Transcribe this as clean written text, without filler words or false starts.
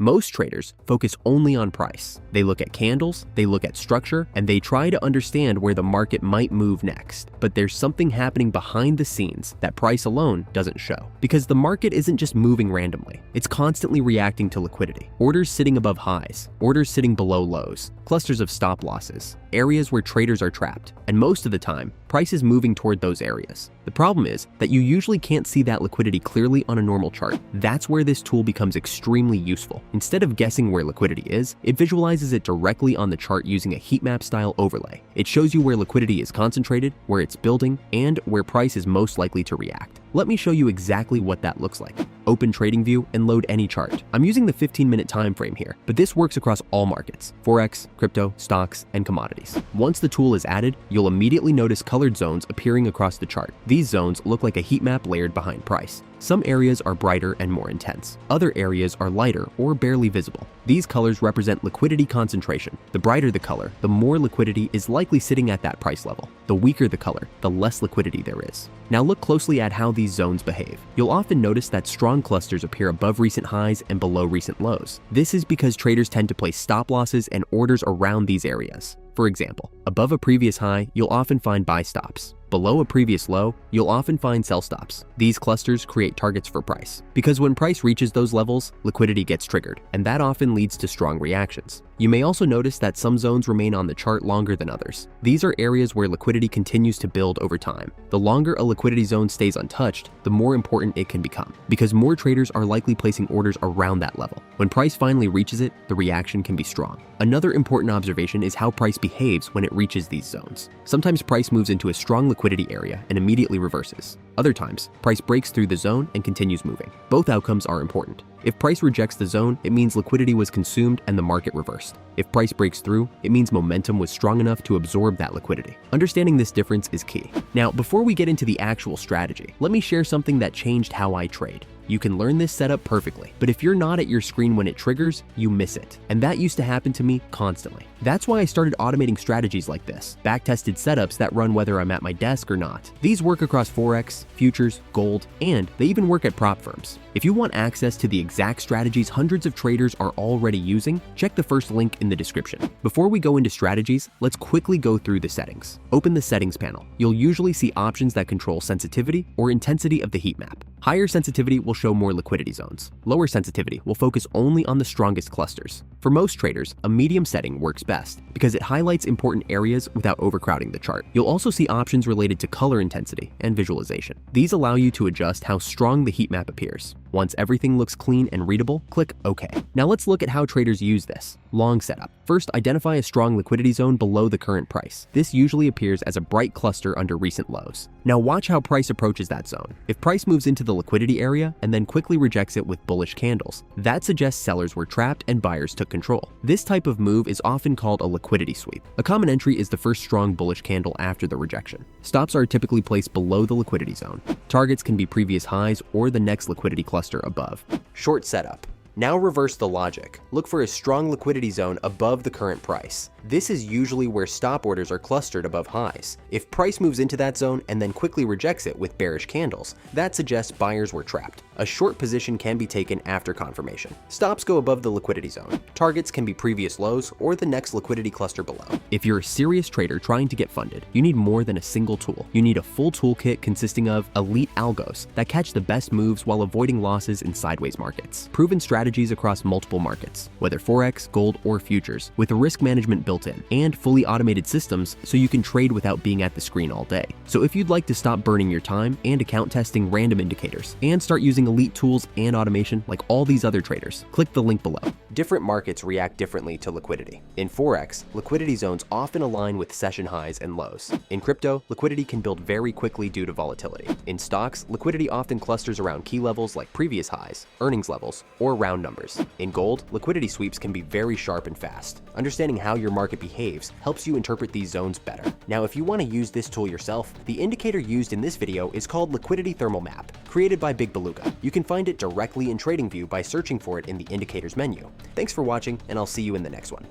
Most traders focus only on price. They look at candles, they look at structure, and they try to understand where the market might move next. But there's something happening behind the scenes that price alone doesn't show. Because the market isn't just moving randomly. It's constantly reacting to liquidity. Orders sitting above highs, orders sitting below lows, clusters of stop losses, areas where traders are trapped, and most of the time, price is moving toward those areas. The problem is that you usually can't see that liquidity clearly on a normal chart. That's where this tool becomes extremely useful. Instead of guessing where liquidity is, it visualizes it directly on the chart using a heat map style overlay. It shows you where liquidity is concentrated, where it's building, and where price is most likely to react. Let me show you exactly what that looks like. Open TradingView and load any chart. I'm using the 15-minute time frame here, but this works across all markets: forex, crypto, stocks, and commodities. Once the tool is added, you'll immediately notice colored zones appearing across the chart. These zones look like a heat map layered behind price. Some areas are brighter and more intense. Other areas are lighter or barely visible. These colors represent liquidity concentration. The brighter the color, the more liquidity is likely sitting at that price level. The weaker the color, the less liquidity there is. Now look closely at how these zones behave. You'll often notice that strong clusters appear above recent highs and below recent lows. This is because traders tend to place stop losses and orders around these areas. For example, above a previous high, you'll often find buy stops. Below a previous low, you'll often find sell stops. These clusters create targets for price. Because when price reaches those levels, liquidity gets triggered, and that often leads to strong reactions. You may also notice that some zones remain on the chart longer than others. These are areas where liquidity continues to build over time. The longer a liquidity zone stays untouched, the more important it can become, because more traders are likely placing orders around that level. When price finally reaches it, the reaction can be strong. Another important observation is how price behaves when it reaches these zones. Sometimes price moves into a strong liquidity area and immediately reverses. Other times, price breaks through the zone and continues moving. Both outcomes are important. If price rejects the zone, it means liquidity was consumed and the market reversed. If price breaks through, it means momentum was strong enough to absorb that liquidity. Understanding this difference is key. Now, before we get into the actual strategy, let me share something that changed how I trade. You can learn this setup perfectly, but if you're not at your screen when it triggers, you miss it. And that used to happen to me constantly. That's why I started automating strategies like this, back-tested setups that run whether I'm at my desk or not. These work across forex, futures, gold, and they even work at prop firms. If you want access to the exact strategies hundreds of traders are already using, check the first link in the description. Before we go into strategies, let's quickly go through the settings. Open the settings panel. You'll usually see options that control sensitivity or intensity of the heat map. Higher sensitivity will show more liquidity zones. Lower sensitivity will focus only on the strongest clusters. For most traders, a medium setting works best because it highlights important areas without overcrowding the chart. You'll also see options related to color intensity and visualization. These allow you to adjust how strong the heat map appears. Once everything looks clean and readable, click OK. Now let's look at how traders use this. Long setup. First, identify a strong liquidity zone below the current price. This usually appears as a bright cluster under recent lows. Now watch how price approaches that zone. If price moves into the liquidity area and then quickly rejects it with bullish candles, that suggests sellers were trapped and buyers took control. This type of move is often called a liquidity sweep. A common entry is the first strong bullish candle after the rejection. Stops are typically placed below the liquidity zone. Targets can be previous highs or the next liquidity cluster above. Short setup. Now reverse the logic. Look for a strong liquidity zone above the current price. This is usually where stop orders are clustered above highs. If price moves into that zone and then quickly rejects it with bearish candles, that suggests buyers were trapped. A short position can be taken after confirmation. Stops go above the liquidity zone. Targets can be previous lows or the next liquidity cluster below. If you're a serious trader trying to get funded, you need more than a single tool. You need a full toolkit consisting of elite algos that catch the best moves while avoiding losses in sideways markets. Proven strategies across multiple markets, whether forex, gold, or futures, with a risk management built in, and fully automated systems so you can trade without being at the screen all day. So if you'd like to stop burning your time and account testing random indicators and start using elite tools and automation like all these other traders, click the link below. Different markets react differently to liquidity. In forex, liquidity zones often align with session highs and lows. In crypto, liquidity can build very quickly due to volatility. In stocks, liquidity often clusters around key levels like previous highs, earnings levels, or round numbers. In gold, liquidity sweeps can be very sharp and fast. Understanding how your market behaves helps you interpret these zones better. Now, if you want to use this tool yourself, the indicator used in this video is called Liquidity Thermal Map, created by Big Beluga. You can find it directly in TradingView by searching for it in the indicators menu. Thanks for watching, and I'll see you in the next one.